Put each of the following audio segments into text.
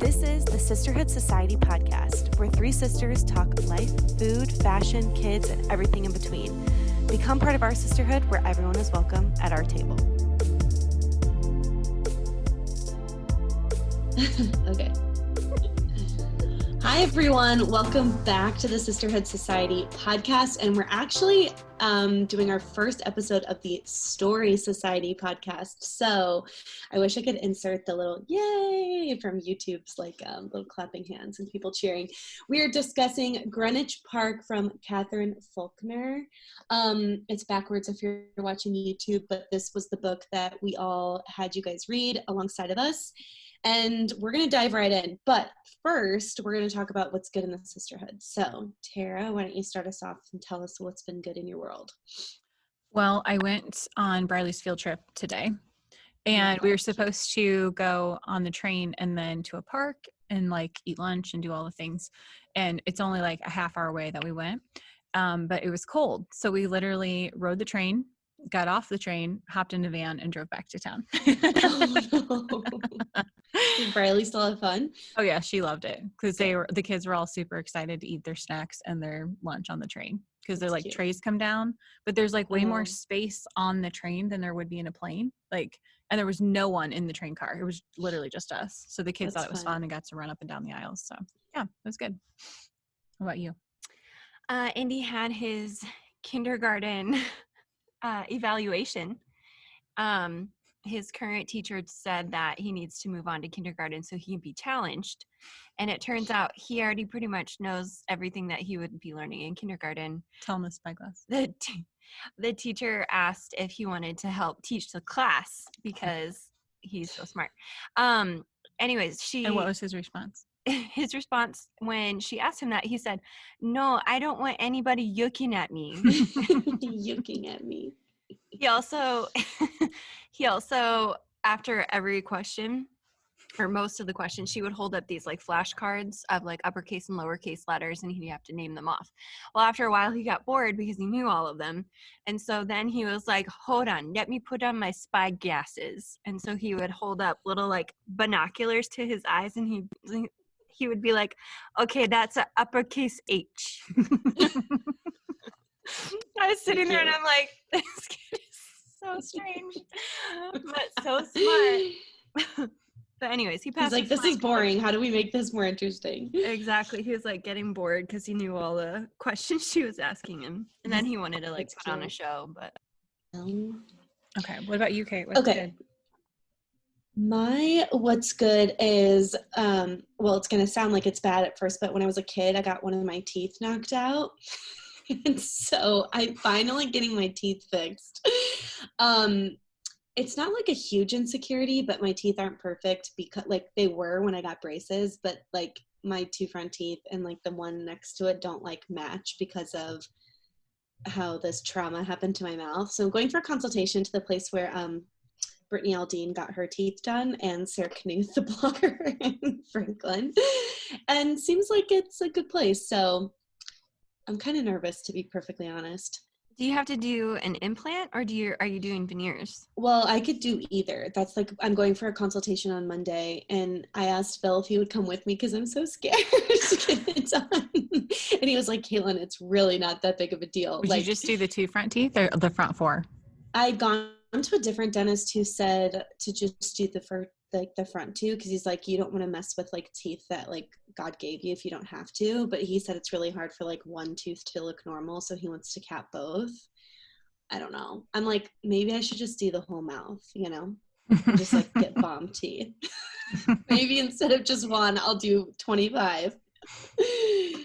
This is the Sisterhood Society podcast, where three sisters talk life, food, fashion, kids, and everything in between. Become part of our sisterhood where everyone is welcome at our table. Okay. Hi, everyone. Welcome back to the Sisterhood Society podcast. And we're actually doing our first episode of the Story Society podcast. So I wish I could insert the little yay from YouTube's little clapping hands and people cheering. We are discussing Greenwich Park from Katherine Faulkner. It's backwards if you're watching YouTube, but this was the book that we all had you guys read alongside of us. And we're going to dive right in. But first, we're going to talk about what's good in the sisterhood. So, Tara, why don't you start us off and tell us what's been good in your world? Well, I went on Briley's field trip today, and we were supposed to go on the train and then to a park and eat lunch and do all the things. And it's only a half hour away that we went. But it was cold. So we literally rode the train, got off the train, hopped in a van, and drove back to town. Oh, no. Did Briley still have fun? Oh yeah, she loved it because the kids were all super excited to eat their snacks and their lunch on the train because they're cute. Trays come down, but there's way more space on the train than there would be in a plane. And there was no one in the train car. It was literally just us. So the kids thought it was fun and got to run up and down the aisles. So yeah, it was good. How about you? Indy had his kindergarten evaluation. His current teacher said that he needs to move on to kindergarten so he can be challenged. And it turns out he already pretty much knows everything that he would be learning in kindergarten. Tell him the spyglass. The teacher asked if he wanted to help teach the class because he's so smart. Anyways, And what was his response? His response when she asked him that, he said, "No, I don't want anybody yucking at me." Yucking at me. He also, after every question, or most of the questions, she would hold up these flashcards of uppercase and lowercase letters, and he'd have to name them off. Well, after a while, he got bored because he knew all of them. And so then he was like, "Hold on, let me put on my spy glasses." And so he would hold up little binoculars to his eyes, and he would be like, "Okay, that's an uppercase H." I was sitting there and I'm like, this kid is so strange, but so smart. But anyways, he passed. He's like, "This is boring. How do we make this more interesting?" Exactly. He was getting bored because he knew all the questions she was asking him. And then he wanted to put on a show, but. Okay. What about you, Kate? What's good? My what's good is, it's going to sound like it's bad at first, but when I was a kid, I got one of my teeth knocked out. And so I'm finally getting my teeth fixed. It's not a huge insecurity, but my teeth aren't perfect because they were when I got braces, but my two front teeth and the one next to it don't match because of how this trauma happened to my mouth. So I'm going for a consultation to the place where Brittany Aldean got her teeth done, and Sarah Knuth, the blogger in Franklin, and seems like it's a good place. So I'm kind of nervous, to be perfectly honest. Do you have to do an implant, or are you doing veneers? Well, I could do either. That's I'm going for a consultation on Monday, and I asked Phil if he would come with me because I'm so scared to get it done. And he was like, "Caitlin, it's really not that big of a deal." Would you just do the two front teeth or the front four? I'd gone to a different dentist who said to just do the front two, because he's like, you don't want to mess with teeth that God gave you if you don't have to. But he said it's really hard for one tooth to look normal, so he wants to cap both. I don't know. I'm like, maybe I should just do the whole mouth, and just get bomb teeth. Maybe instead of just one, I'll do 25.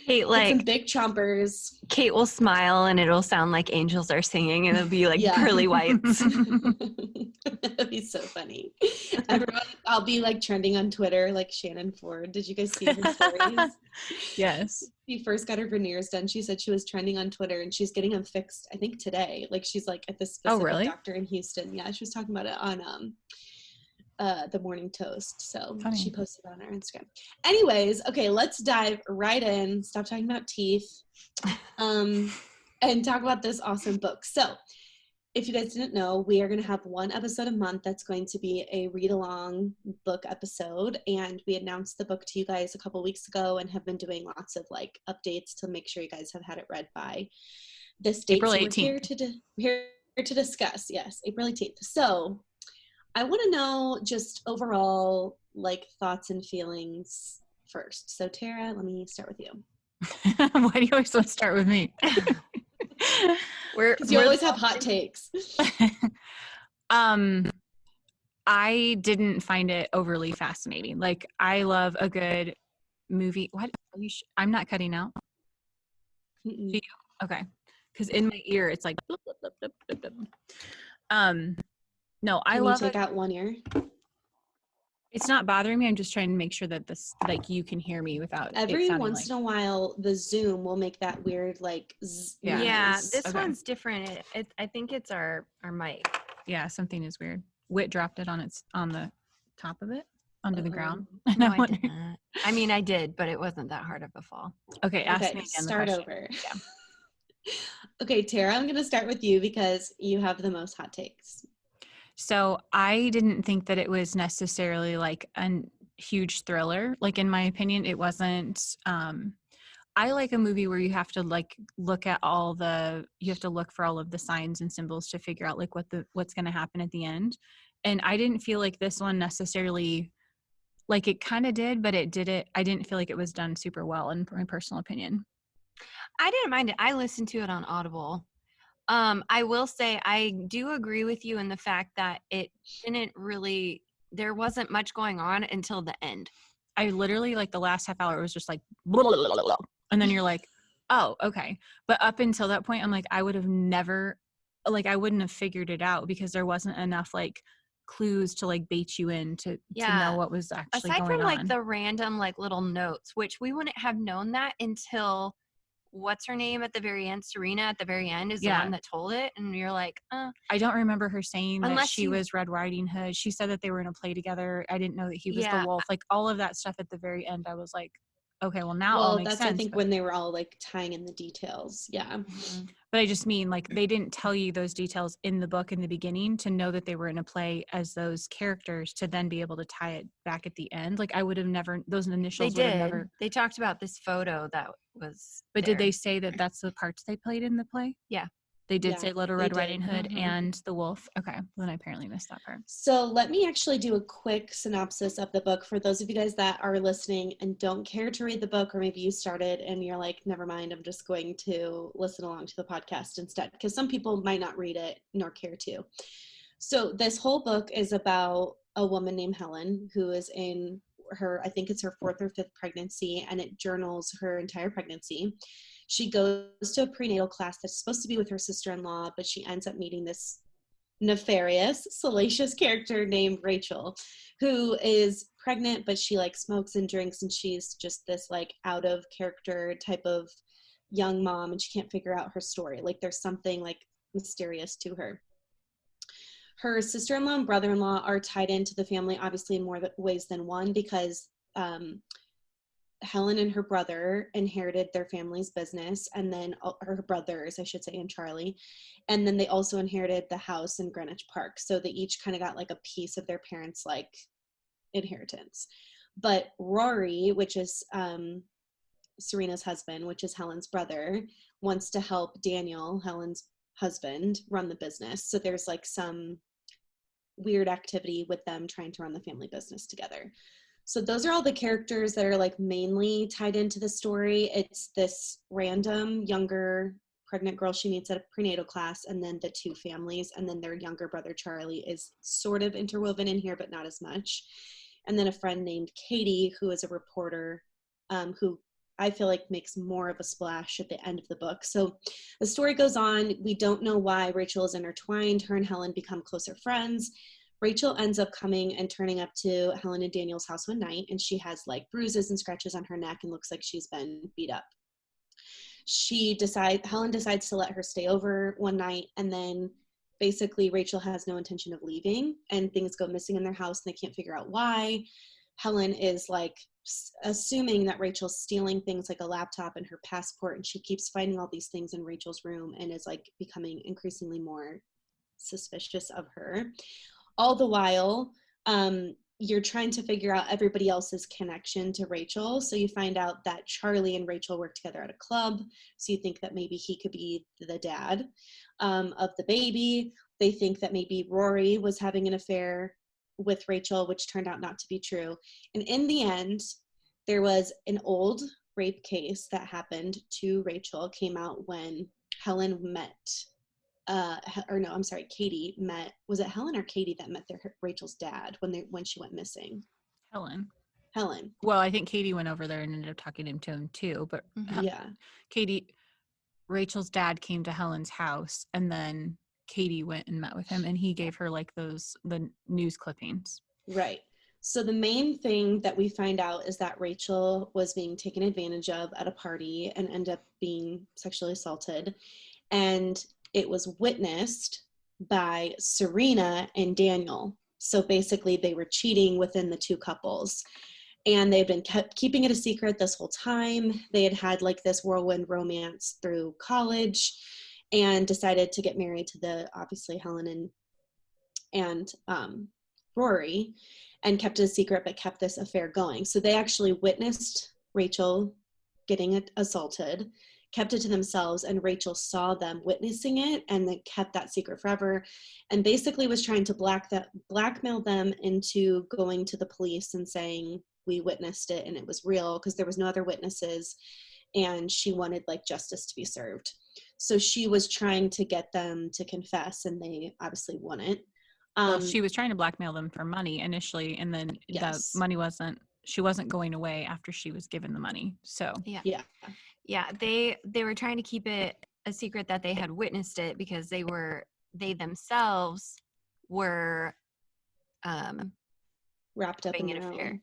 Kate, some big chompers. Kate will smile and it'll sound like angels are singing, and it'll be pearly whites. That'd be so funny. Everyone, I'll be trending on Twitter like Shannon Ford. Did you guys see her stories? Yes. She first got her veneers done. She said she was trending on Twitter, and she's getting them fixed, I think today. She's at this specific doctor in Houston. Yeah, she was talking about it on the Morning Toast. So funny. She posted it on her Instagram. Anyways, okay, let's dive right in. Stop talking about teeth. And talk about this awesome book. So if you guys didn't know, we are going to have one episode a month that's going to be a read-along book episode, and we announced the book to you guys a couple weeks ago and have been doing lots of like updates to make sure you guys have had it read by this date. April So 18th. we're here to discuss, yes, April 18th. So I want to know just overall like thoughts and feelings first. So Tara, let me start with you. Why do you always want to start with me? Because you always have hot takes. I didn't find it overly fascinating. Like, I love a good movie. What? Are you I'm not cutting out. Mm-mm. Do you? Okay. Because in my ear, it's like. Blip, blip, blip, blip, blip, blip. No, I Can love you take out one ear? It's not bothering me. I'm just trying to make sure that this, like, you can hear me without Every it sounding once in a while, the Zoom will make that weird like zzz Yeah, noise. this Okay. one's different. I think it's our mic. Yeah, something is weird. Wit dropped it on the top of it onto the ground. No, I didn't. I mean, I did, but it wasn't that hard of a fall. Okay, ask Okay, me again the start question. over. Yeah. Okay, Tara, I'm going to start with you because you have the most hot takes. So I didn't think that it was necessarily like a huge thriller. Like, in my opinion, it wasn't. I like a movie where you have to like look at you have to look for all of the signs and symbols to figure out like what's going to happen at the end. And I didn't feel like this one necessarily, like, it kind of did, but it didn't. I didn't feel like it was done super well, in my personal opinion. I didn't mind it. I listened to it on Audible. I will say I do agree with you in the fact that it didn't really, there wasn't much going on until the end. I literally, like, the last half hour was just like, blah, blah, blah, blah, and then you're like, oh, okay. But up until that point, I'm like, I would have never, like, I wouldn't have figured it out because there wasn't enough like clues to like bait you in to know what was actually aside going from like on. the random like little notes, which we wouldn't have known that until what's her name at the very end, Serena at the very end is the one that told it, and you're like, I don't remember her saying that Unless she was Red Riding Hood. She said that they were in a play together. I didn't know that he was the Yeah. wolf. Like, all of that stuff at the very end, I was like, okay, well, now it all makes that's sense. I think when they were all like tying in the details. Yeah. But I just mean, like, they didn't tell you those details in the book in the beginning to know that they were in a play as those characters to then be able to tie it back at the end. Like, I would have never, those initials would have never. They talked about this photo that was But there. did they say that that's the parts they played in the play? Yeah. They did Yeah, say Little they Red did. Riding Hood and the wolf. Okay, then I apparently missed that part. So let me actually do a quick synopsis of the book for those of you guys that are listening and don't care to read the book, or maybe you started and you're like, never mind, I'm just going to listen along to the podcast instead, because some people might not read it nor care to. So this whole book is about a woman named Helen who is in her, I think it's her 4th or 5th pregnancy, and it journals her entire pregnancy. She goes to a prenatal class that's supposed to be with her sister-in-law, but she ends up meeting this nefarious, salacious character named Rachel, who is pregnant, but she like smokes and drinks, and she's just this like out of character type of young mom, and she can't figure out her story. Like, there's something like mysterious to her. Her sister-in-law and brother-in-law are tied into the family, obviously in more ways than one, because Helen and her brother inherited their family's business, and then her brothers, I should say, and Charlie. And then they also inherited the house in Greenwich Park. So they each kind of got like a piece of their parents' like inheritance. But Rory, which is Serena's husband, which is Helen's brother, wants to help Daniel, Helen's husband, run the business. So there's like some weird activity with them trying to run the family business together. So those are all the characters that are like mainly tied into the story. It's this random younger pregnant girl she meets at a prenatal class, and then the 2 families, and then their younger brother Charlie is sort of interwoven in here, but not as much. And then a friend named Katie, who is a reporter, who I feel like makes more of a splash at the end of the book. So the story goes on. We don't know why Rachel is intertwined. Her and Helen become closer friends. Rachel ends up coming and turning up to Helen and Daniel's house one night, and she has like bruises and scratches on her neck and looks like she's been beat up. Helen decides to let her stay over one night, and then basically Rachel has no intention of leaving, and things go missing in their house and they can't figure out why. Helen is like assuming that Rachel's stealing things like a laptop and her passport, and she keeps finding all these things in Rachel's room and is like becoming increasingly more suspicious of her. All the while, you're trying to figure out everybody else's connection to Rachel. So you find out that Charlie and Rachel work together at a club. So you think that maybe he could be the dad of the baby. They think that maybe Rory was having an affair with Rachel, which turned out not to be true. And in the end, there was an old rape case that happened to Rachel, came out when Helen met, Katie met, was it Helen or Katie that met Rachel's dad when she went missing? Helen. Well, I think Katie went over there and ended up talking to him too, but Rachel's dad came to Helen's house, and then Katie went and met with him, and he gave her like the news clippings. Right. So the main thing that we find out is that Rachel was being taken advantage of at a party and ended up being sexually assaulted. And it was witnessed by Serena and Daniel. So basically they were cheating within the two couples. And they've been keeping it a secret this whole time. They had had like this whirlwind romance through college and decided to get married to obviously Helen and Rory, and kept it a secret, but kept this affair going. So they actually witnessed Rachel getting assaulted, kept it to themselves, and Rachel saw them witnessing it and then kept that secret forever, and basically was trying to blackmail them into going to the police and saying, we witnessed it and it was real, because there was no other witnesses, and she wanted like justice to be served. So she was trying to get them to confess, and they obviously wouldn't. Well, she was trying to blackmail them for money initially, and then the money she wasn't going away after she was given the money. So they were trying to keep it a secret that they had witnessed it, because they themselves were wrapped up in an affair.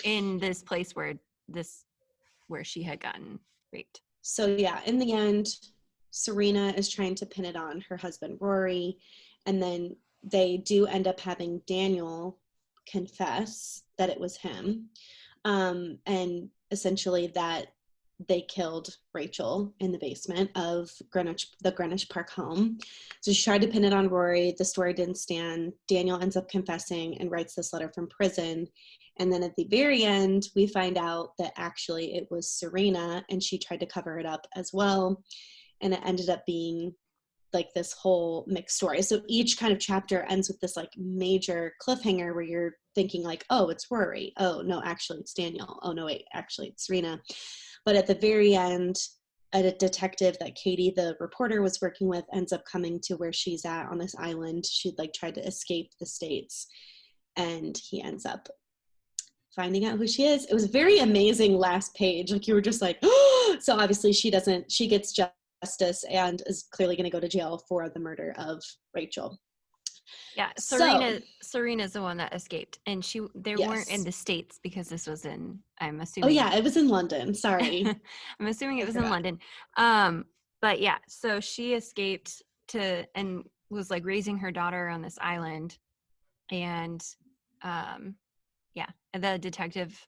In this place where she had gotten raped. So in the end, Serena is trying to pin it on her husband Rory, and then they do end up having Daniel confess that it was him, and essentially that they killed Rachel in the basement of the Greenwich Park home. So she tried to pin it on Rory. The story didn't stand. Daniel ends up confessing and writes this letter from prison. And then at the very end, we find out that actually it was Serena, and she tried to cover it up as well. And it ended up being like this whole mixed story. So each kind of chapter ends with this like major cliffhanger where you're thinking like, oh, it's Rory. Oh, no, actually it's Daniel. Oh, no, wait, actually it's Serena. But at the very end, a detective that Katie, the reporter, was working with ends up coming to where she's at on this island. She'd like tried to escape the States, and he ends up finding out who she is. It was a very amazing last page. Like you were just like, oh! So obviously she gets justice and is clearly going to go to jail for the murder of Rachel. Yeah, Serena's the one that escaped, and they weren't in the States, because this was in, I'm assuming. Oh yeah, it was in London. Sorry. I'm assuming it was in London. But yeah, so she escaped and was like raising her daughter on this island, and and the detective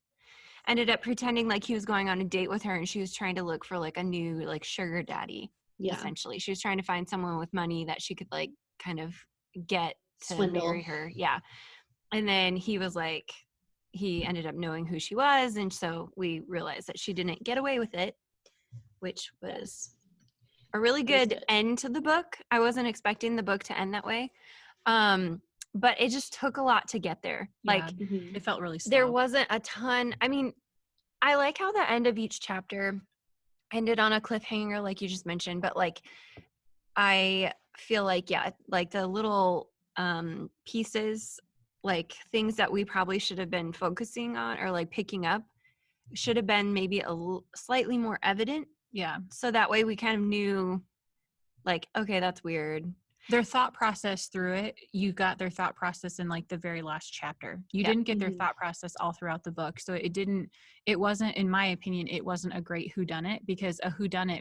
ended up pretending like he was going on a date with her, and she was trying to look for like a new like sugar daddy. Essentially, she was trying to find someone with money that she could like kind of get to swindle. Marry her. And then he ended up knowing who she was, and so we realized that she didn't get away with it, which was a really good end to the book. I wasn't expecting the book to end that way, but it just took a lot to get there. It felt really slow. There wasn't a ton. I mean, I like how the end of each chapter ended on a cliffhanger, like you just mentioned, but like I feel like like the little pieces, like things that we probably should have been focusing on or like picking up, should have been maybe slightly more evident. So that way we kind of knew, like, okay, that's weird. Their thought process through it, you got their thought process in like the very last chapter. You didn't get their thought process all throughout the book. So it wasn't, in my opinion, it wasn't a great whodunit, because a whodunit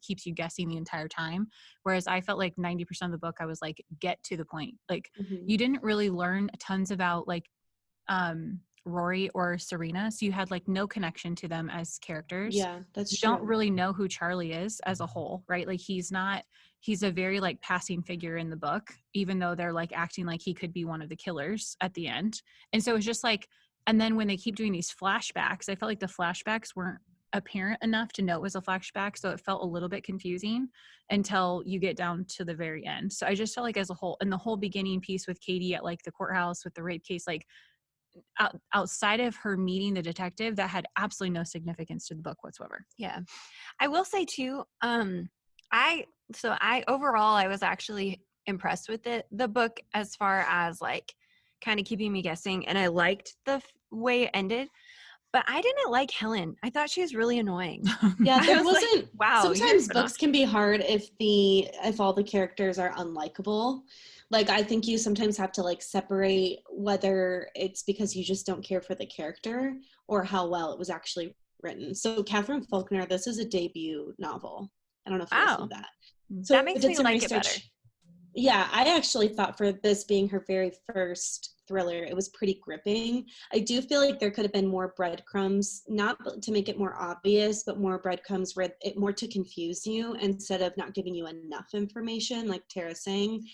keeps you guessing the entire time. Whereas I felt like 90% of the book, I was like, get to the point. Like you didn't really learn tons about like, Rory or Serena, so you had like no connection to them as characters. That's you true. don't really know who Charlie is as a whole, right? Like he's not he's a very like passing figure in the book, even though they're like acting like he could be one of the killers at the end. And so it's just like, and then when they keep doing these flashbacks, I felt like the flashbacks weren't apparent enough to know it was a flashback. So it felt a little bit confusing until you get down to the very end. So I just felt like as a whole, and the whole beginning piece with Katie at like the courthouse with the rape case, like outside of her meeting the detective, that had absolutely no significance to the book whatsoever. Yeah. I will say too, I overall I was actually impressed with the book as far as like kind of keeping me guessing, and I liked the way it ended. But I didn't like Helen. I thought she was really annoying. Yeah, I there was like, wasn't. wow. Sometimes books can be hard if all the characters are unlikable. Like I think you sometimes have to like separate whether it's because you just don't care for the character or how well it was actually written. So Katherine Faulkner, this is a debut novel. I don't know if you guys Wow. knew that. So That I makes did me some like it research. better. Yeah, I actually thought for this being her very first thriller, it was pretty gripping. I do feel like there could have been more breadcrumbs, not to make it more obvious, but more breadcrumbs where it more to confuse you instead of not giving you enough information, like Tara's saying.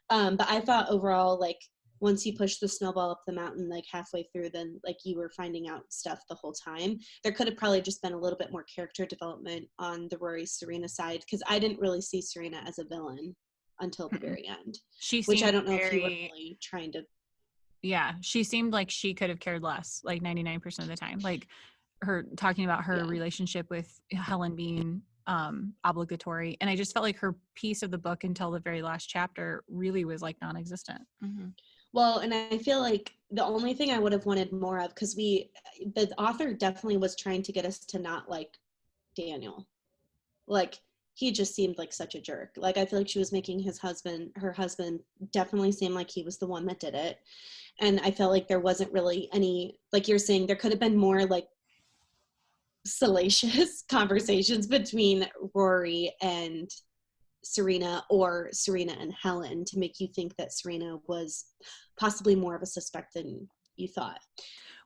But I thought overall, like once you push the snowball up the mountain, like halfway through, then like you were finding out stuff the whole time. There could have probably just been a little bit more character development on the Rory Serena side, because I didn't really see Serena as a villain until the very end, which I don't know if you were really trying to. Yeah, she seemed like she could have cared less, like 99% of the time. Like her talking about her relationship with Helen being obligatory, and I just felt like her piece of the book until the very last chapter really was like non-existent. Mm-hmm. Well, and I feel like the only thing I would have wanted more of, because the author definitely was trying to get us to not like Daniel. Like he just seemed like such a jerk. Like I feel like she was making her husband definitely seem like he was the one that did it. And I felt like there wasn't really any, like you're saying, there could have been more like salacious conversations between Rory and Serena, or Serena and Helen, to make you think that Serena was possibly more of a suspect than you thought.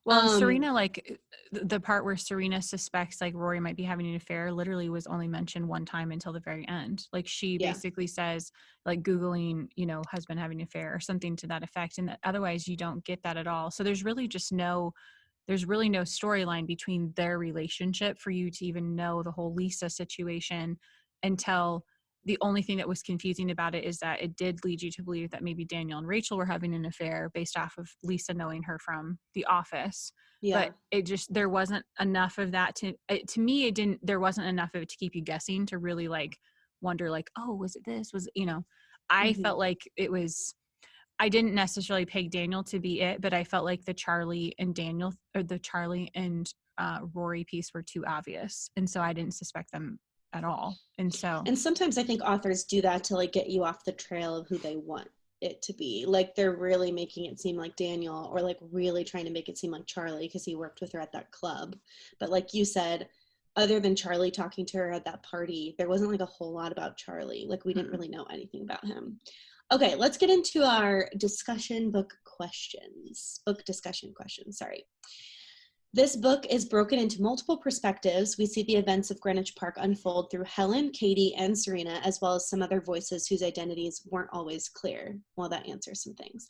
Well, Serena, like the part where Serena suspects like Rory might be having an affair literally was only mentioned one time until the very end. Like she basically says like Googling, husband having an affair or something to that effect. And otherwise you don't get that at all. So there's really no storyline between their relationship for you to even know the whole Lisa situation, until the only thing that was confusing about it is that it did lead you to believe that maybe Daniel and Rachel were having an affair based off of Lisa knowing her from The Office. Yeah. But there wasn't enough of that to me. There wasn't enough of it to keep you guessing, to really like wonder like, oh, was it this? I felt like it was, I didn't necessarily peg Daniel to be it, but I felt like the Charlie and Rory piece were too obvious. And so I didn't suspect them at all. And sometimes I think authors do that to like get you off the trail of who they want it to be. Like they're really making it seem like Daniel, or like really trying to make it seem like Charlie because he worked with her at that club. But like you said, other than Charlie talking to her at that party, there wasn't like a whole lot about Charlie. Like we didn't really know anything about him. Okay, let's get into our book discussion questions, sorry. This book is broken into multiple perspectives. We see the events of Greenwich Park unfold through Helen, Katie, and Serena, as well as some other voices whose identities weren't always clear. Well, that answers some things.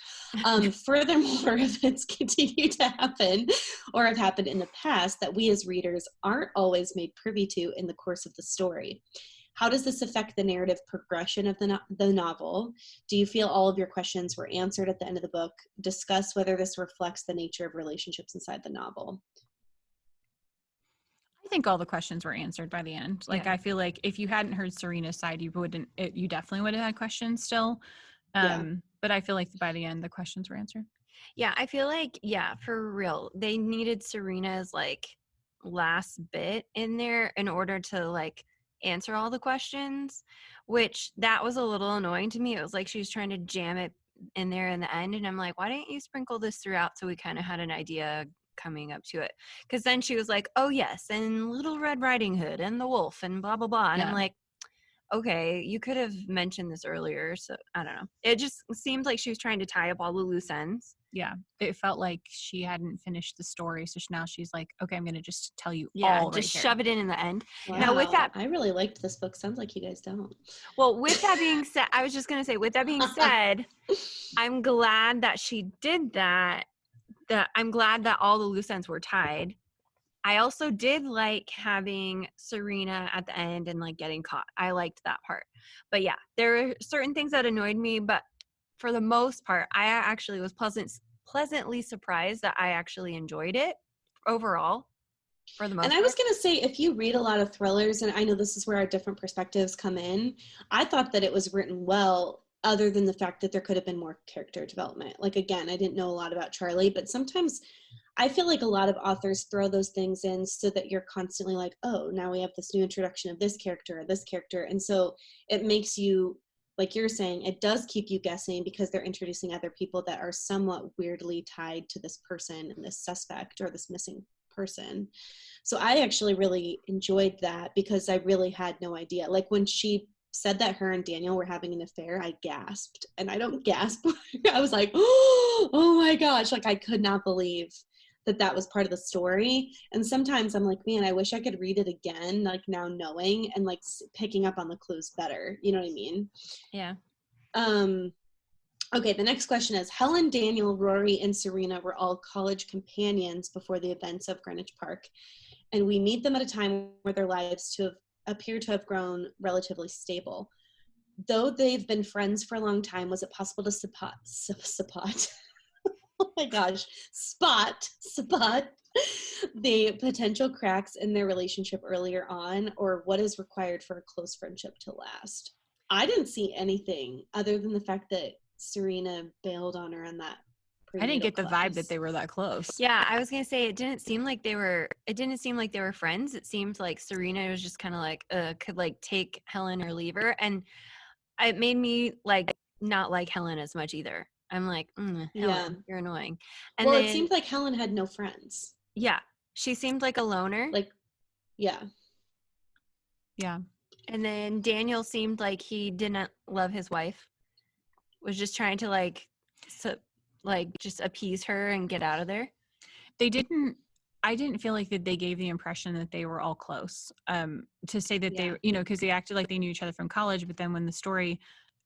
Furthermore, events continue to happen or have happened in the past that we as readers aren't always made privy to in the course of the story. How does this affect the narrative progression of the novel? Do you feel all of your questions were answered at the end of the book? Discuss whether this reflects the nature of relationships inside the novel. I think all the questions were answered by the end. Like, I feel like if you hadn't heard Serena's side, you definitely would have had questions still. But I feel like by the end, the questions were answered. Yeah, I feel like, for real, they needed Serena's like last bit in there in order to like answer all the questions, which that was a little annoying to me. It was like she was trying to jam it in there in the end, and I'm like, why didn't you sprinkle this throughout so we kind of had an idea coming up to it? Because then she was like, oh yes, and Little Red Riding Hood and the wolf and blah blah blah, and I'm like, okay, you could have mentioned this earlier. So I don't know. It just seemed like she was trying to tie up all the loose ends. Yeah, it felt like she hadn't finished the story, so now she's like, okay, I'm gonna just tell you Yeah, all just right shove here. it in the end. Wow. Now with that, I really liked this book. Sounds like you guys don't. well, with that being said, I was just gonna say, with that being said, I'm glad that she did that. That I'm glad that all the loose ends were tied. I also did like having Serena at the end and like getting caught. I liked that part. But yeah, there were certain things that annoyed me, but for the most part, I actually was pleasantly surprised that I actually enjoyed it overall for the most And I part. was going to say, if you read a lot of thrillers, and I know this is where our different perspectives come in, I thought that it was written well, other than the fact that there could have been more character development. Like, again, I didn't know a lot about Charlie, but sometimes I feel like a lot of authors throw those things in so that you're constantly like, oh, now we have this new introduction of this character or this character. And so it makes you, like you're saying, it does keep you guessing because they're introducing other people that are somewhat weirdly tied to this person and this suspect or this missing person. So I actually really enjoyed that because I really had no idea. Like when she said that her and Daniel were having an affair, I gasped. And I don't gasp. I was like, oh my gosh, like I could not believe that that was part of the story. And sometimes I'm like, man, I wish I could read it again, like now knowing and like picking up on the clues better. You know what I mean? Yeah. Okay, the next question is, Helen, Daniel, Rory, and Serena were all college companions before the events of Greenwich Park, and we meet them at a time where their lives appear to have grown relatively stable. Though they've been friends for a long time, was it possible to spot oh my gosh, spot the potential cracks in their relationship earlier on, or what is required for a close friendship to last? I didn't see anything other than the fact that Serena bailed on her on that. I didn't get the prenatal vibe that class. they were that close. Yeah, I was gonna say it didn't seem like they were friends. It seemed like Serena was just kind of like could like take Helen or leave her, and it made me like not like Helen as much either. I'm like, Helen, Yeah. you're annoying. And Well, then it seemed like Helen had no friends. yeah, she seemed like a loner. Like, yeah. Yeah. And then Daniel seemed like he didn't love his wife. Was just trying to like just appease her and get out of there. I didn't feel like that they gave the impression that they were all close. To say that Yeah. they, because they acted like they knew each other from college, but then when the story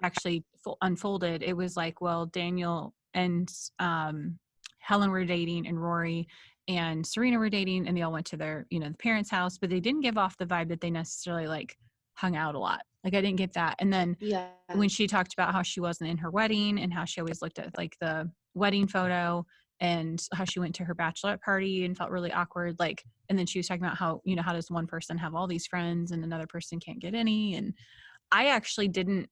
actually unfolded, it was like, well, Daniel and Helen were dating, and Rory and Serena were dating, and they all went to their, the parents' house, but they didn't give off the vibe that they necessarily like hung out a lot. Like I didn't get that. And then Yeah. when she talked about how she wasn't in her wedding and how she always looked at like the wedding photo and how she went to her bachelorette party and felt really awkward, like, and then she was talking about how, how does one person have all these friends and another person can't get any. And I actually didn't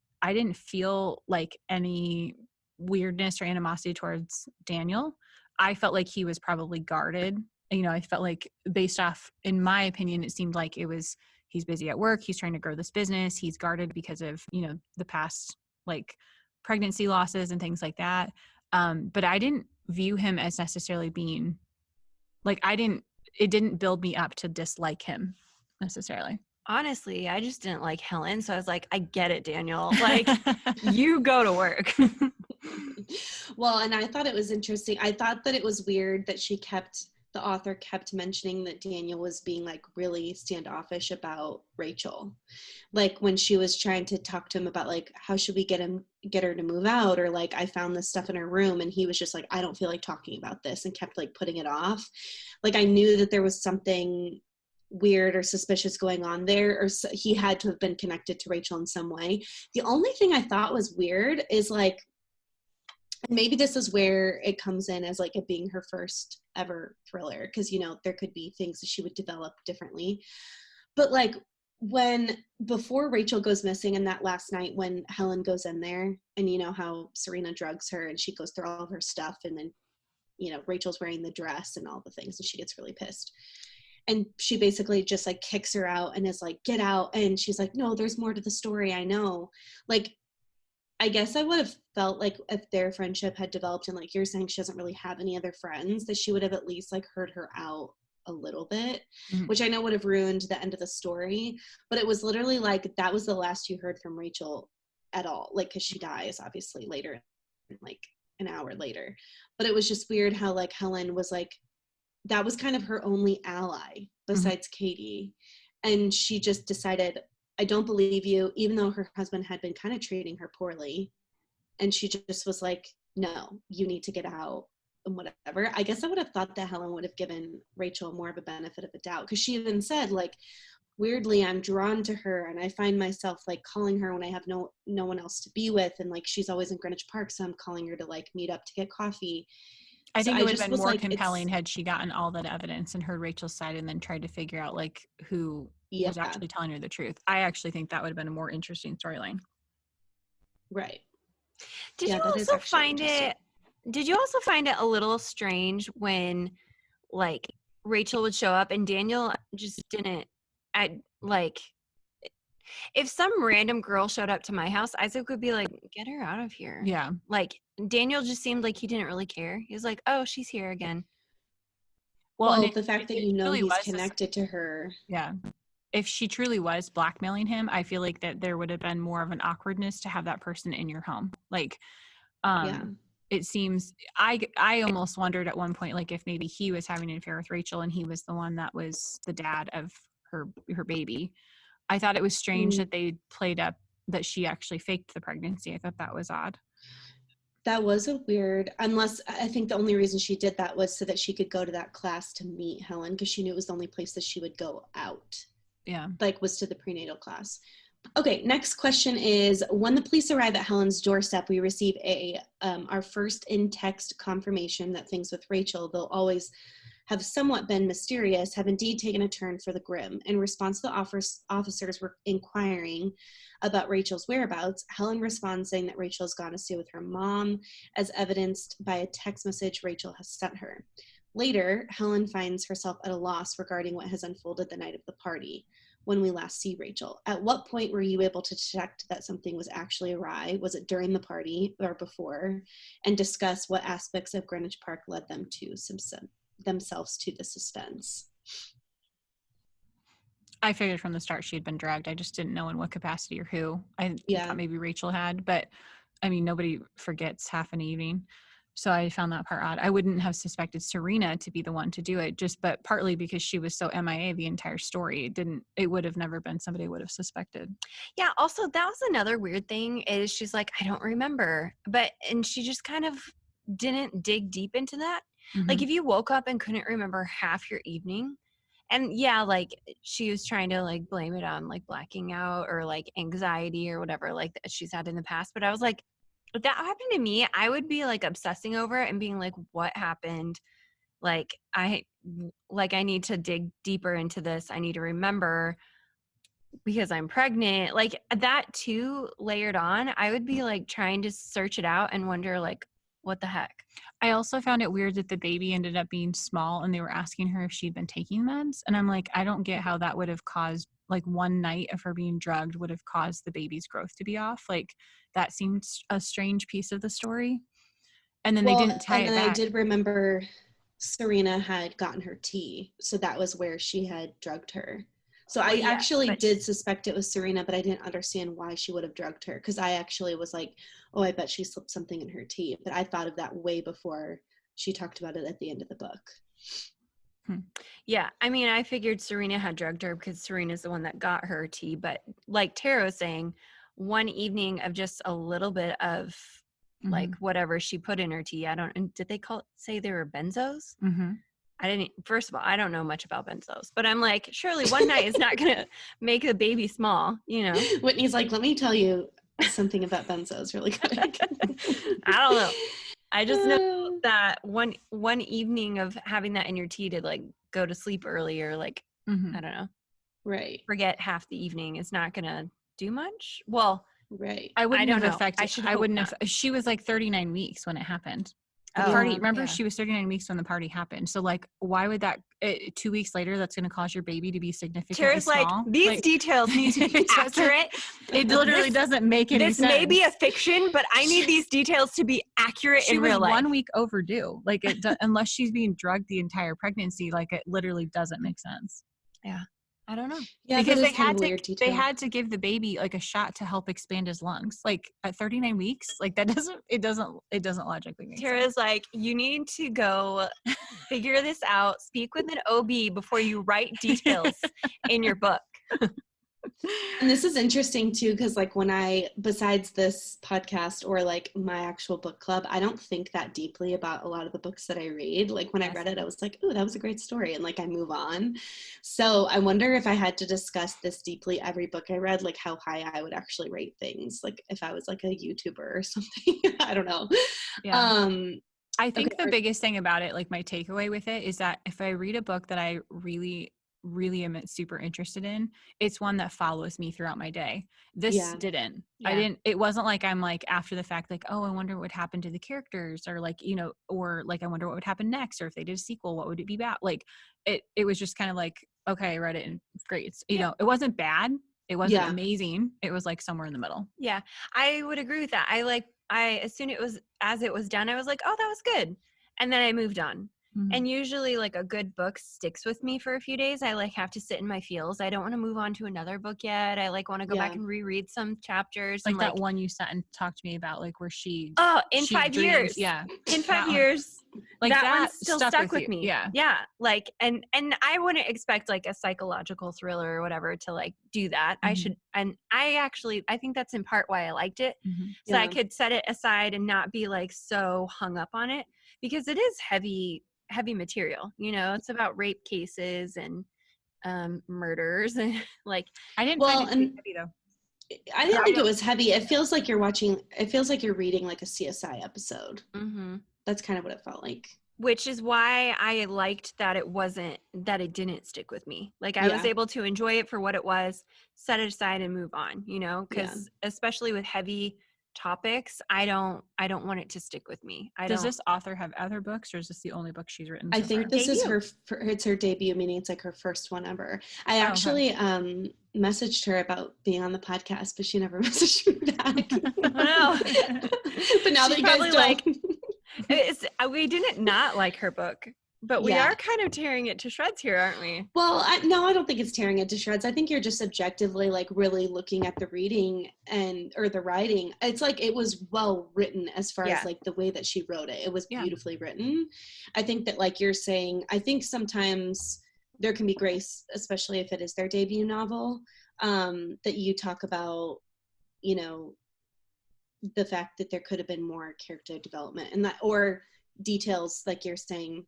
feel like any weirdness or animosity towards Daniel. I felt like he was probably guarded. I felt like, based off, in my opinion, it seemed like it was, he's busy at work, he's trying to grow this business, he's guarded because of, the past like pregnancy losses and things like that. But I didn't view him as necessarily being like, it didn't build me up to dislike him necessarily. Honestly, I just didn't like Helen. So I was like, I get it, Daniel. Like, you go to work. Well, and I thought it was interesting. I thought that it was weird that the author kept mentioning that Daniel was being like really standoffish about Rachel. Like when she was trying to talk to him about like, how should we get her to move out? Or like, I found this stuff in her room, and he was just like, I don't feel like talking about this, and kept like putting it off. Like I knew that there was something weird or suspicious going on there, or he had to have been connected to Rachel in some way. The only thing I thought was weird is like, maybe this is where it comes in as like it being her first ever thriller, because there could be things that she would develop differently. But like before Rachel goes missing, and that last night when Helen goes in there, and how Serena drugs her and she goes through all of her stuff, and then Rachel's wearing the dress and all the things, and she gets really pissed, and she basically just like kicks her out and is like, get out. And she's like, no, there's more to the story, I know. Like, I guess I would have felt like if their friendship had developed, and like you're saying, she doesn't really have any other friends, that she would have at least like heard her out a little bit, Mhm. which I know would have ruined the end of the story. But it was literally like that was the last you heard from Rachel at all, like, because she dies obviously later, like an hour later. But it was just weird how like Helen was like, that was kind of her only ally besides Katie. And she just decided, I don't believe you, even though her husband had been kind of treating her poorly. And she just was like, no, you need to get out and whatever. I guess I would have thought that Helen would have given Rachel more of a benefit of the doubt, because she even said, like, weirdly, I'm drawn to her and I find myself like calling her when I have no one else to be with, and like she's always in Greenwich Park, so I'm calling her to like meet up to get coffee. I So think it I would have just been was more like, compelling it's, had she gotten all that evidence and heard Rachel's side and then tried to figure out like who yeah, was actually telling her the truth. I actually think that would have been a more interesting storyline. right. Did Yeah, you that is also actually find interesting. it did you also find it a little strange when like Rachel would show up and Daniel just didn't I like if some random girl showed up to my house, Isaac would be like, "Get her out of here." Yeah. Like Daniel just seemed like he didn't really care. He was like, "Oh, she's here again." Well, and Well, if the fact that it you know truly he's was connected to her. yeah. If she truly was blackmailing him, I feel like that there would have been more of an awkwardness to have that person in your home. Like, Yeah. it seems I almost wondered at one point, like if maybe he was having an affair with Rachel and he was the one that was the dad of her baby. I thought it was strange Mm, that they played up that she actually faked the pregnancy. I thought that was odd. that was a weird, unless I think the only reason she did that was so that she could go to that class to meet Helen, because she knew it was the only place that she would go out, Yeah. like was to the prenatal class. Okay, next question is, when the police arrive at Helen's doorstep, we receive our first in-text confirmation that things with Rachel, though always have somewhat been mysterious, have indeed taken a turn for the grim. In response to the officers were inquiring about Rachel's whereabouts, Helen responds saying that Rachel has gone to stay with her mom, as evidenced by a text message Rachel has sent her. Later, Helen finds herself at a loss regarding what has unfolded the night of the party when we last see Rachel. At what point were you able to detect that something was actually awry? Was it during the party or before? And discuss what aspects of Greenwich Park led them to themselves to the suspense. I figured from the start she had been dragged. I just didn't know in what capacity or who. I Yeah. thought maybe Rachel had, but I mean, nobody forgets half an evening. So I found that part odd. I wouldn't have suspected Serena to be the one to do it, but partly because she was so MIA the entire story. It would have never been somebody I would have suspected. Yeah, also that was another weird thing is she's like, "I don't remember." And she just kind of didn't dig deep into that. Like Mhm. if you woke up and couldn't remember half your evening, and yeah, like she was trying to like blame it on like blacking out or like anxiety or whatever like that she's had in the past, but I was like, if that happened to me, I would be like obsessing over it and being like, what happened? Like I need to dig deeper into this. I need to remember because I'm pregnant. Like that too layered on, I would be like trying to search it out and wonder like, what the heck? I also found it weird that the baby ended up being small and they were asking her if she'd been taking meds. And I'm like, I don't get how that would have caused, like, one night of her being drugged would have caused the baby's growth to be off. Like, that seemed a strange piece of the story. And then they didn't Well, tie and it then I back. did remember Serena had gotten her tea, so that was where she had drugged her. So Well, I yes, actually but did suspect it was Serena, but I didn't understand why she would have drugged her, because I actually was like, oh, I bet she slipped something in her tea. But I thought of that way before she talked about it at the end of the book. yeah, I mean, I figured Serena had drugged her because Serena's the one that got her tea. But like Tara was saying, one evening of just a little bit of like whatever she put in her tea. I don't, and did they say they were benzos? Mm-hmm. First of all, I don't know much about benzos, but I'm like, surely one night is not going to make the baby small, you know? Whitney's like, let me tell you something about benzos really quick. I don't know. I just know that one evening of having that in your tea to like go to sleep early or like, I don't know, Right. forget half the evening is not going to do much. Well, Right. I wouldn't don't have know. affected. I should I hope wouldn't not. have. She was like 39 weeks when it happened. The Oh, party, remember yeah. she was 39 weeks when the party happened. So like, why would that 2 weeks later, that's going to cause your baby to be significantly Tara's small? like, these details need to be It doesn't- accurate. It literally doesn't make any This sense. may be a fiction, but I need these details to be accurate She in was real life. 1 week overdue. Like unless she's being drugged the entire pregnancy, like it literally doesn't make sense. Yeah. I don't know. Yeah, Because that is kind of a weird detail. they had to give the baby like a shot to help expand his lungs. Like at 39 weeks, like that doesn't logically make sense. Tara's like, you need to go figure this out. Speak with an OB before you write details in your book. And this is interesting too, because like when besides this podcast or like my actual book club, I don't think that deeply about a lot of the books that I read. Like when I read it, I was like, oh, that was a great story. And like I move on. So I wonder if I had to discuss this deeply every book I read, like how high I would actually rate things. Like if I was like a YouTuber or something. I don't know. Yeah. I think the biggest thing about it, like my takeaway with it, is that if I read a book that I really am super interested in, it's one that follows me throughout my day. This didn't. Yeah. It wasn't like I'm like after the fact, like, oh, I wonder what would happen to the characters, or like, you know, or like I wonder what would happen next, or if they did a sequel, what would it be about? Like it was just kind of like, okay, I read it and great. It's, you know, it wasn't bad. It wasn't amazing. It was like somewhere in the middle. Yeah. I would agree with that. As soon as it was done, I was like, oh, that was good. And then I moved on. Mm-hmm. And usually like a good book sticks with me for a few days. I like have to sit in my feels. I don't want to move on to another book yet. I like want to go back and reread some chapters. Like and, that one you sat and talked to me about, like where she in 5 years. Yeah. In 5 years. Like that one that still stuck with me. Yeah. Yeah. Like, and I wouldn't expect like a psychological thriller or whatever to like do that. Mm-hmm. I think that's in part why I liked it. Mm-hmm. So I could set it aside and not be like so hung up on it, because it is heavy material. You know, it's about rape cases and murders and like. I didn't find it too heavy though. I didn't think it was heavy. It feels like you're reading like a CSI episode. Mm-hmm. That's kind of what it felt like. Which is why I liked that it didn't stick with me. Like I was able to enjoy it for what it was, set it aside and move on, you know, because especially with heavy topics, I don't want it to stick with me. Does this author have other books, or is this the only book she's written? I think this is it's her debut, meaning it's like her first one ever. I actually messaged her about being on the podcast, but she never messaged me back. Oh, no. But now that you guys don't. We didn't not like her book, but we are kind of tearing it to shreds here, aren't we? Well, no, I don't think it's tearing it to shreds. I think you're just objectively like really looking at the reading or the writing. It's like it was well written as far as like the way that she wrote it. It was beautifully written. I think that like you're saying, I think sometimes there can be grace, especially if it is their debut novel, that you talk about, you know, the fact that there could have been more character development and that, or details like you're saying,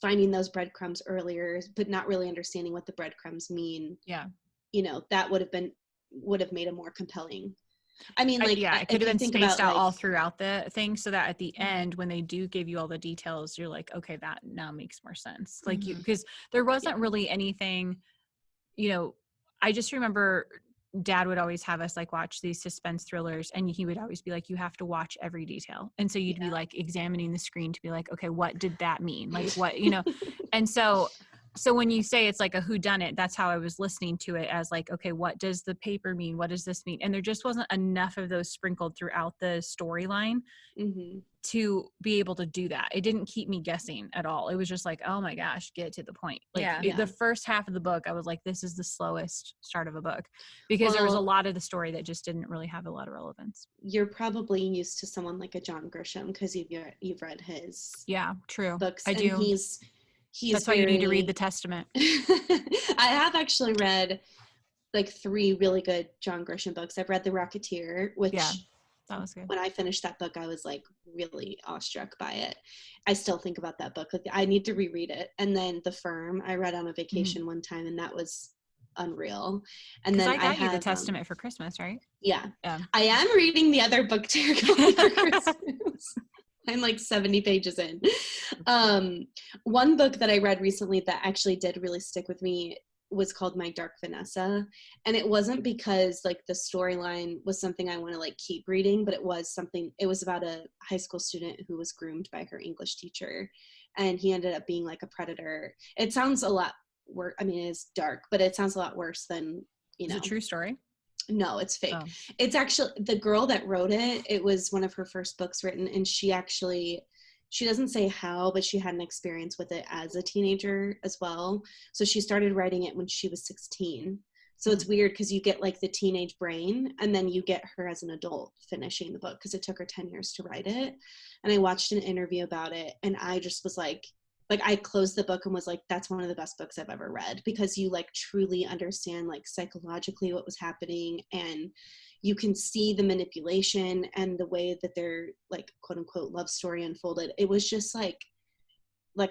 finding those breadcrumbs earlier, but not really understanding what the breadcrumbs mean. Yeah. You know, that would have made a more compelling. I mean, like, it could have been spaced out all throughout the thing, so that at the end, when they do give you all the details, you're like, okay, that now makes more sense. Like because there wasn't really anything, you know, I just remember Dad would always have us like watch these suspense thrillers, and he would always be like, you have to watch every detail. And so you'd be like examining the screen to be like, okay, what did that mean? Like what, you know? And so when you say it's like a whodunit, that's how I was listening to it, as like, okay, what does the paper mean? What does this mean? And there just wasn't enough of those sprinkled throughout the storyline to be able to do that. It didn't keep me guessing at all. It was just like, oh my gosh, get to the point. Like the first half of the book, I was like, this is the slowest start of a book, because there was a lot of the story that just didn't really have a lot of relevance. You're probably used to someone like a John Grisham, because you've read his books. I do. That's why you need to read the Testament. I have actually read like 3 really good John Grisham books. I've read The Rocketeer, which that was good. When I finished that book, I was like really awestruck by it. I still think about that book. Like, I need to reread it. And then The Firm, I read on a vacation one time, and that was unreal. And then I got you the Testament for Christmas, right? Yeah. I am reading the other book too for Christmas. I'm like 70 pages in. One book that I read recently that actually did really stick with me was called My Dark Vanessa. And it wasn't because like the storyline was something I want to like keep reading, but it was about a high school student who was groomed by her English teacher. And he ended up being like a predator. It sounds a lot worse. I mean, it's dark, but it sounds a lot worse than, Is it a true story? No, it's fake. Oh. It's actually the girl that wrote it. It was one of her first books written. And she doesn't say how, but she had an experience with it as a teenager as well. So she started writing it when she was 16. So it's weird because you get like the teenage brain and then you get her as an adult finishing the book because it took her 10 years to write it. And I watched an interview about it and I just was like I closed the book and was like, that's one of the best books I've ever read because you like truly understand like psychologically what was happening and you can see the manipulation and the way that their like quote unquote love story unfolded. It was just like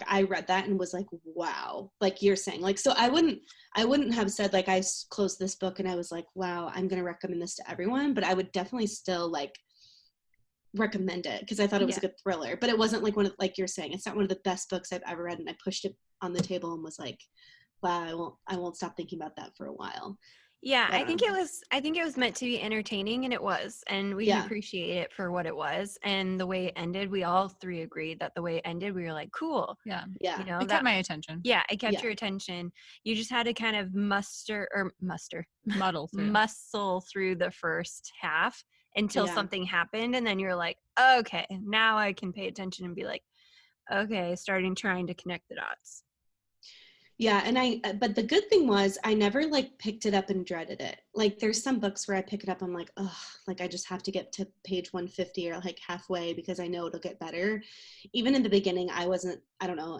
I read that and was like, wow, like you're saying, like, so I wouldn't have said like I closed this book and I was like, wow, I'm going to recommend this to everyone, but I would definitely still like recommend it because I thought it was a good thriller, but it wasn't like like you're saying, it's not one of the best books I've ever read. And I pushed it on the table and was like, wow, I won't stop thinking about that for a while. Yeah, I think it was meant to be entertaining, and it was, and we can appreciate it for what it was. And the way it ended, we all three agreed that the way it ended, we were like, cool. Yeah. You know, it kept my attention. Yeah, it kept your attention. You just had to kind of muddle through. muscle through the first half until something happened, and then you're like, okay, now I can pay attention and be like, okay, trying to connect the dots. Yeah, and but the good thing was I never like picked it up and dreaded it. Like there's some books where I pick it up, I'm like, oh, like I just have to get to page 150 or like halfway because I know it'll get better. Even in the beginning, I don't know,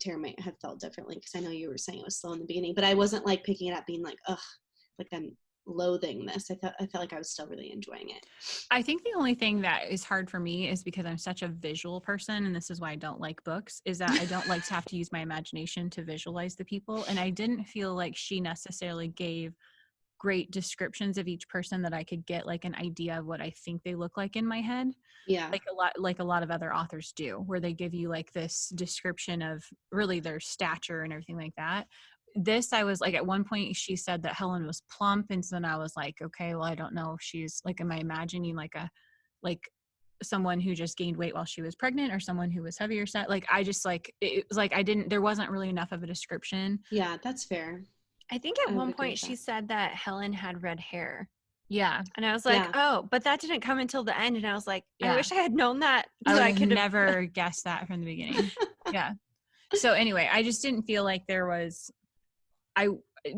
Tara might have felt differently because I know you were saying it was slow in the beginning, but I wasn't like picking it up being like, ugh, like I'm loathing this. I felt like I was still really enjoying it. I think the only thing that is hard for me is because I'm such a visual person, and this is why I don't like books, is that I don't like to have to use my imagination to visualize the people. And I didn't feel like she necessarily gave great descriptions of each person that I could get like an idea of what I think they look like in my head. Yeah. Like a lot of other authors do, where they give you like this description of really their stature and everything like that. This, I was like, at one point she said that Helen was plump, and so then I was like, okay, well, I don't know if she's like, am I imagining like someone who just gained weight while she was pregnant or someone who was heavier set? Like I just like, it was like there wasn't really enough of a description. Yeah, that's fair. I think at one point she said that Helen had red hair. Yeah. And I was like, oh, but that didn't come until the end. And I was like, I wish I had known that. I could never guessed that from the beginning. Yeah. So anyway, I just didn't feel like there was,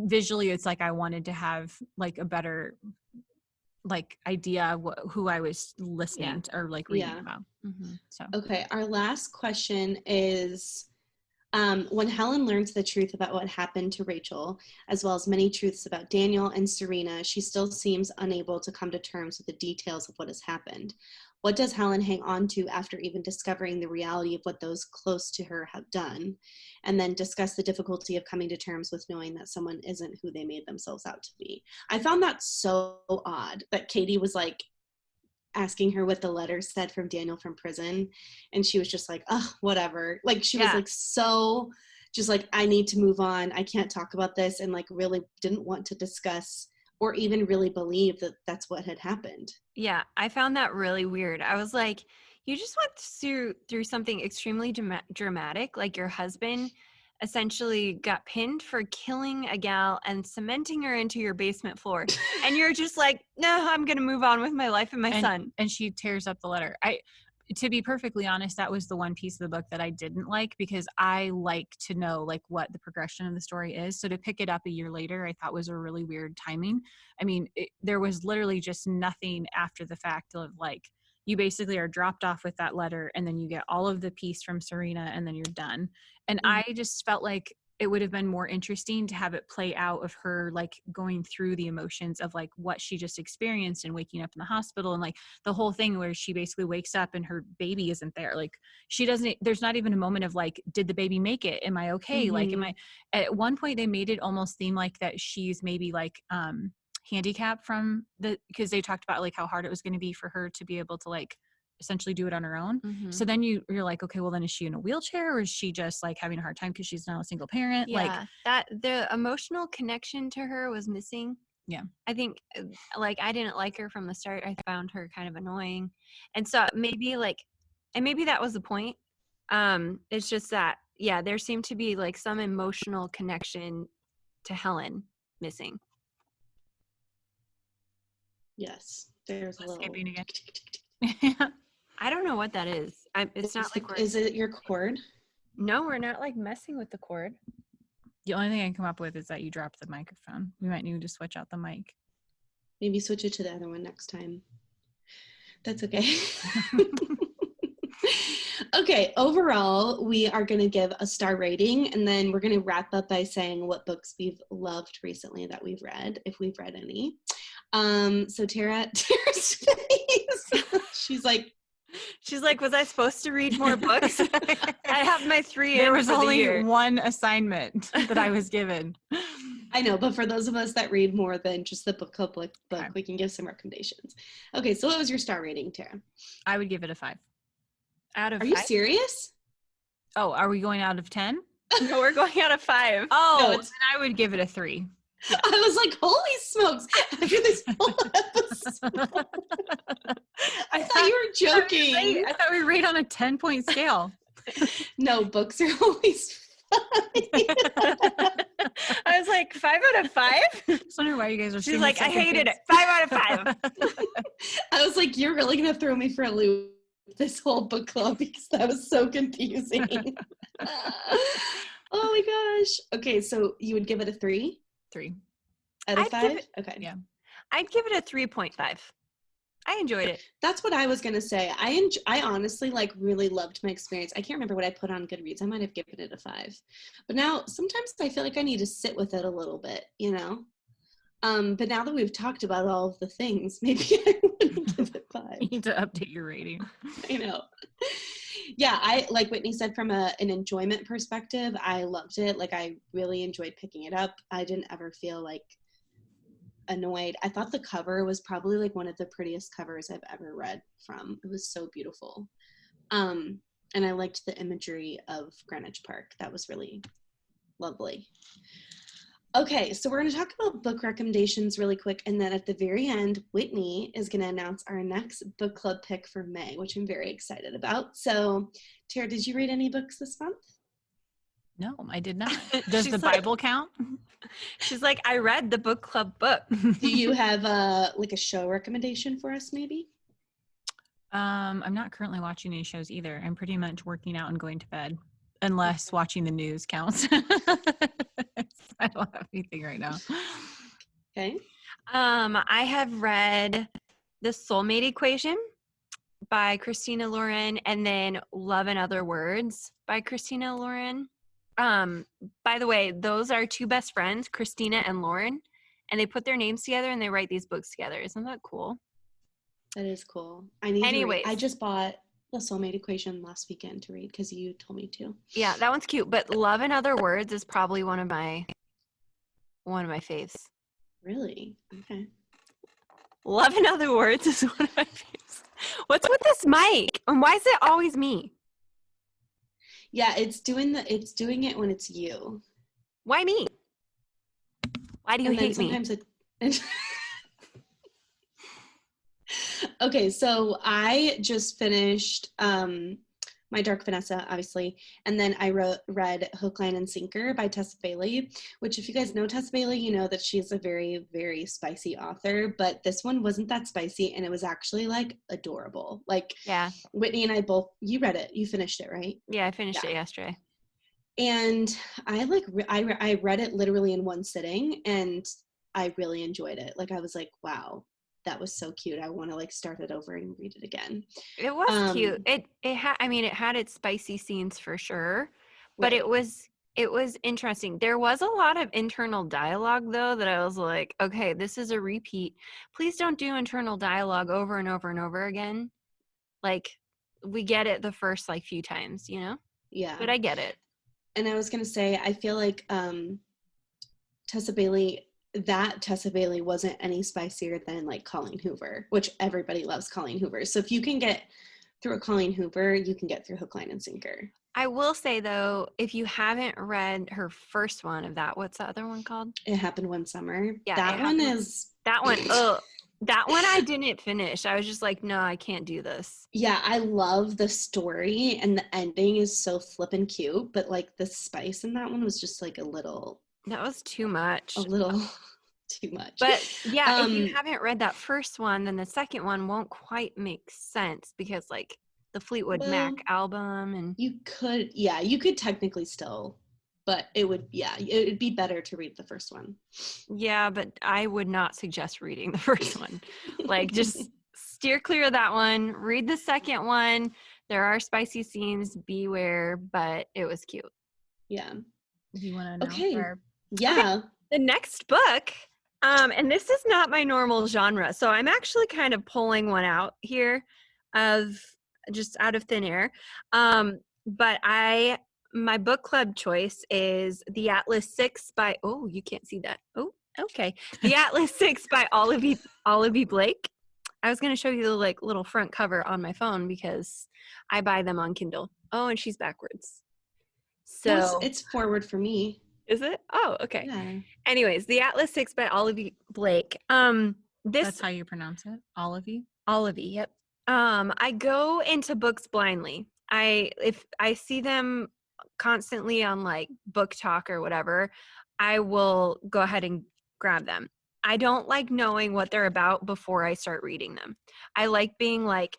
visually, it's like I wanted to have like a better like idea of who I was listening to or like reading about. Mm-hmm. So okay, our last question is, when Helen learns the truth about what happened to Rachel, as well as many truths about Daniel and Serena, she still seems unable to come to terms with the details of what has happened. What does Helen hang on to after even discovering the reality of what those close to her have done? And then discuss the difficulty of coming to terms with knowing that someone isn't who they made themselves out to be. I found that so odd that Katie was like asking her what the letter said from Daniel from prison. And she was just like, oh, whatever. Like she was like, so just like, I need to move on. I can't talk about this. And like really didn't want to discuss or even really believe that that's what had happened. Yeah, I found that really weird. I was like, you just went through something extremely dramatic. Like your husband essentially got pinned for killing a gal and cementing her into your basement floor. And you're just like, no, I'm going to move on with my life and my son. And she tears up the letter. To be perfectly honest, that was the one piece of the book that I didn't like because I like to know like what the progression of the story is. So to pick it up a year later, I thought was a really weird timing. I mean, there was literally just nothing after the fact of like, you basically are dropped off with that letter and then you get all of the piece from Serena and then you're done. And I just felt like it would have been more interesting to have it play out of her like going through the emotions of like what she just experienced and waking up in the hospital and like the whole thing where she basically wakes up and her baby isn't there. Like there's not even a moment of like, did the baby make it? Am I okay? Mm-hmm. Like, at one point they made it almost seem like that she's maybe like, handicapped because they talked about like how hard it was going to be for her to be able to like essentially do it on her own. Mhm. So then you're like, okay, well then is she in a wheelchair or is she just like having a hard time because she's now a single parent? Like, Yeah, that the emotional connection to her was missing. yeah. I think like I didn't like her from the start. I found her kind of annoying. And so maybe maybe that was the point. It's just that yeah, there seemed to be like some emotional connection to Helen missing. Yes, there's a little. Skipping again. I don't know what that is. It's not like Is it your cord? No, we're not like messing with the cord. The only thing I can come up with is that you dropped the microphone. We might need to switch out the mic. Maybe switch it to the other one next time. That's okay. Okay, overall, we are going to give a star rating, and then we're going to wrap up by saying what books we've loved recently that we've read, if we've read any. So Tara's face. She's like, was I supposed to read more books? I have my 3 There in was for the only year. one assignment that I was given. I know, but for those of us that read more than just the book club book, Okay. we can give some recommendations. Okay, so what was your star rating, Tara? I would give it a 5. Out of Are 5? you serious? Oh, are we going out of 10? No, we're going out of 5. Oh, No, then I would give it a 3. I was like, holy smokes, after this whole episode. I thought you were joking. I thought we rate on a 10-point scale. No, books are always fun. I was like, 5 out of 5? I just wonder why you guys are. She's like, I hated it. 5 out of 5. I was like, you're really going to throw me for a loop this whole book club because that was so confusing. Oh my gosh. Okay, so you would give it a 3? 3 out of I'd 5? give it- Okay. Yeah. I'd give it a 3.5. I enjoyed it. That's what I was going to say. I honestly like really loved my experience. I can't remember what I put on Goodreads. I might have given it a 5. But now sometimes I feel like I need to sit with it a little bit, you know? But now that we've talked about all of the things, maybe I wouldn't give it 5. You need to update your rating. I know. Yeah, I like Whitney said, from an enjoyment perspective, I loved it. Like I really enjoyed picking it up. I didn't ever feel like annoyed. I thought the cover was probably like one of the prettiest covers I've ever read from. It was so beautiful. And I liked the imagery of Greenwich Park. That was really lovely. Okay, so we're going to talk about book recommendations really quick, and then at the very end, Whitney is going to announce our next book club pick for May, which I'm very excited about. So, Tara, did you read any books this month? No, I did not. Does She's the like- Bible count? She's like, I read the book club book. Do you have like a show recommendation for us, maybe? I'm not currently watching any shows either. I'm pretty much working out and going to bed, unless watching the news counts. I don't have anything right now. Okay. I have read The Soulmate Equation by Christina Lauren, and then Love and Other Words by Christina Lauren. By the way, those are 2 best friends, Christina and Lauren, and they put their names together and they write these books together. Isn't that cool? That is cool. I need Anyways. to read. I just bought The Soulmate Equation last weekend to read because you told me to. Yeah, that one's cute. But Love and Other Words is probably one of my faves. Really? Okay. Love and Other Words is one of my faves. What's with this mic? And why is it always me? Yeah, it's doing it when it's you. Why me? Why do you And then hate me? sometimes it Okay, so I just finished my Dark Vanessa, obviously, and then I read Hook, Line, and Sinker by Tessa Bailey, which if you guys know Tessa Bailey, you know that she's a very, very spicy author, but this one wasn't that spicy, and it was actually, like, adorable. Like, Yeah. Whitney and I both, you read it, you finished it, right? Yeah, I finished Yeah. it yesterday. And I, like, I read it literally in one sitting, and I really enjoyed it. Like, I was like, wow, that was so cute. I want to, like, start it over and read it again. It was cute. It had its spicy scenes for sure, but Right. it was interesting. There was a lot of internal dialogue though that I was like, okay, this is a repeat. Please don't do internal dialogue over and over and over again. Like we get it the first like few times, you know? Yeah. But I get it. And I was going to say, I feel like Tessa Bailey wasn't any spicier than like Colleen Hoover, which everybody loves Colleen Hoover. So if you can get through a Colleen Hoover, you can get through hook, line, and sinker. I will say though, if you haven't read her first one of that, what's the other one called? It Happened One Summer. Yeah, that one is that one. That one I didn't finish. I was just like, no, I can't do this. Yeah, I love the story, and the ending is so flippin' cute, but like the spice in that one was just like a little too much. Too much. But yeah, if you haven't read that first one, then the second one won't quite make sense because like the Fleetwood Mac album, and you could technically still, but it would be better to read the first one. Yeah, but I would not suggest reading the first one. Like, just steer clear of that one. Read the second one. There are spicy scenes, beware, but it was cute. Yeah. Do you want to know? Okay. Yeah. Okay. The next book, and this is not my normal genre, so I'm actually kind of pulling one out here of just out of thin air. But my book club choice is The Atlas 6 by, oh, you can't see that. Oh, okay. The Atlas 6 by Olivia Blake. I was going to show you the like little front cover on my phone because I buy them on Kindle. Oh, and she's backwards. So well, it's forward for me. Is it? Oh, okay. Yeah. Anyways, The Atlas 6 by Olivia Blake. That's how you pronounce it? Olivia? Olivia, yep. I go into books blindly. If I see them constantly on like Book Talk or whatever, I will go ahead and grab them. I don't like knowing what they're about before I start reading them. I like being like,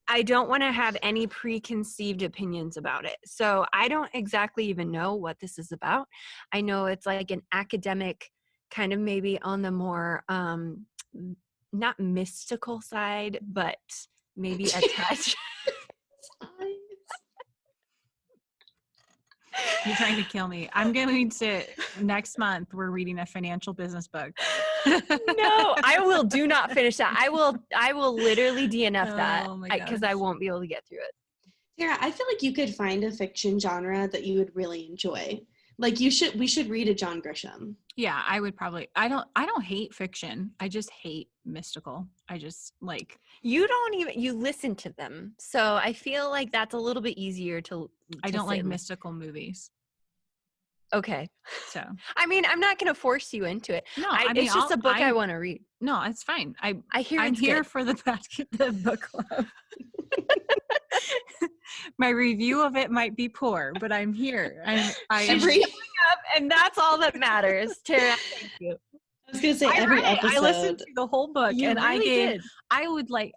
I don't want to have any preconceived opinions about it. So I don't exactly even know what this is about. I know it's like an academic kind of maybe on the more not mystical side, but maybe a touch. You're trying to kill me. I'm going to, next month, we're reading a financial business book. No, I will do not finish that. I will literally DNF that because I won't be able to get through it. Tara, I feel like you could find a fiction genre that you would really enjoy. Like we should read a John Grisham. Yeah, I would probably. I don't hate fiction. I just hate mystical. I just like. You listen to them. So I feel like that's a little bit easier to I don't like mystical movies. Okay. So. I mean, I'm not going to force you into it. No, it's just a book I want to read. No, it's fine. I'm here for the book club. My review of it might be poor, but I'm here. I am showing up, and that's all that matters. Tara, thank you. I was gonna say every episode. I listened to the whole book, you and really did. I would like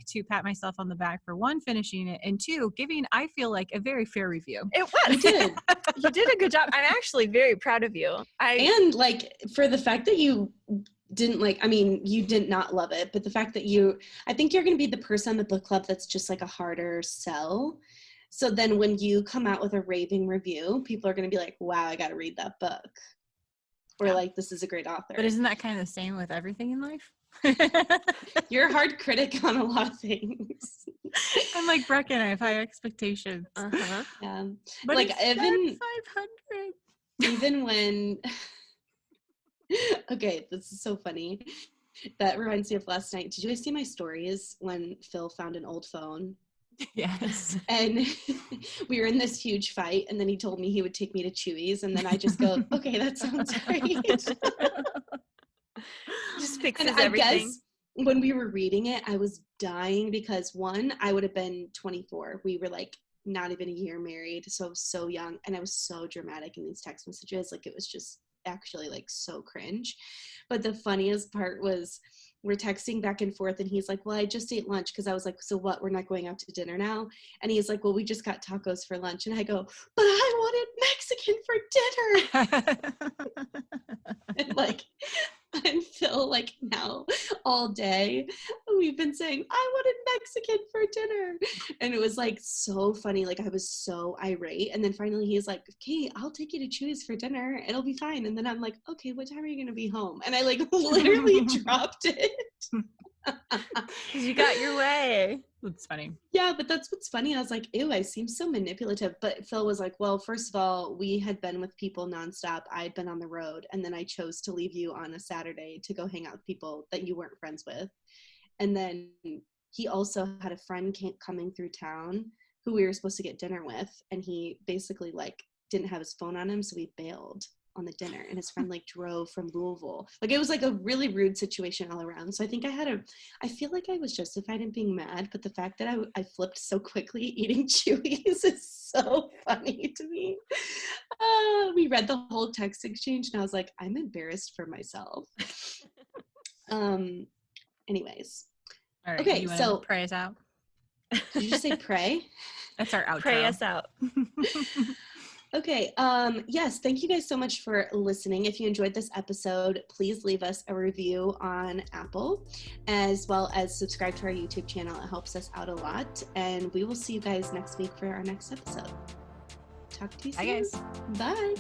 to pat myself on the back for one, finishing it, and two, giving I feel like a very fair review. It was. You did a good job. I'm actually very proud of you. And like for the fact that you didn't you did not love it, but the fact that I think you're going to be the person in the book club that's just like a harder sell. So then when you come out with a raving review, people are going to be like, wow, I got to read that book. Or like, this is a great author. But isn't that kind of the same with everything in life? You're a hard critic on a lot of things. I'm like Brecken, I have high expectations. Yeah. But like even 500. Even when okay, this is so funny. That reminds me of last night. Did you guys see my stories when Phil found an old phone? Yes. And we were in this huge fight, and then he told me he would take me to Chewy's, and then I just go, okay, that sounds great. Just fixes everything. I guess when we were reading it, I was dying because one, I would have been 24. We were like not even a year married, so I was so young, and I was so dramatic in these text messages. Like it was just actually like so cringe. But the funniest part was we're texting back and forth, and he's like, well, I just ate lunch, because I was like, so what, we're not going out to dinner now? And he's like, well, we just got tacos for lunch. And I go, but I wanted Mexican for dinner. And like, and Phil, like now all day we've been saying, I wanted Mexican for dinner. And it was like so funny. Like I was so irate. And then finally he's like, okay, I'll take you to Chewy's for dinner. It'll be fine. And then I'm like, okay, what time are you going to be home? And I like literally dropped it. You got your way. That's funny. Yeah, but that's what's funny. I was like, ew, I seem so manipulative. But Phil was like, well, first of all, we had been with people nonstop. I'd been on the road. And then I chose to leave you on a Saturday to go hang out with people that you weren't friends with. And then he also had a friend coming through town who we were supposed to get dinner with, and he basically like didn't have his phone on him, so we bailed on the dinner, and his friend like drove from Louisville. Like it was like a really rude situation all around. So I think I feel like I was justified in being mad, but the fact that I flipped so quickly eating Chewies is so funny to me. We read the whole text exchange and I was like, I'm embarrassed for myself. Anyways. All right. Okay, You want so to pray us out? did you say pray? That's our outro. Pray us out. Okay. Yes. Thank you guys so much for listening. If you enjoyed this episode, please leave us a review on Apple, as well as subscribe to our YouTube channel. It helps us out a lot. And we will see you guys next week for our next episode. Talk to you soon. Bye, guys. Bye.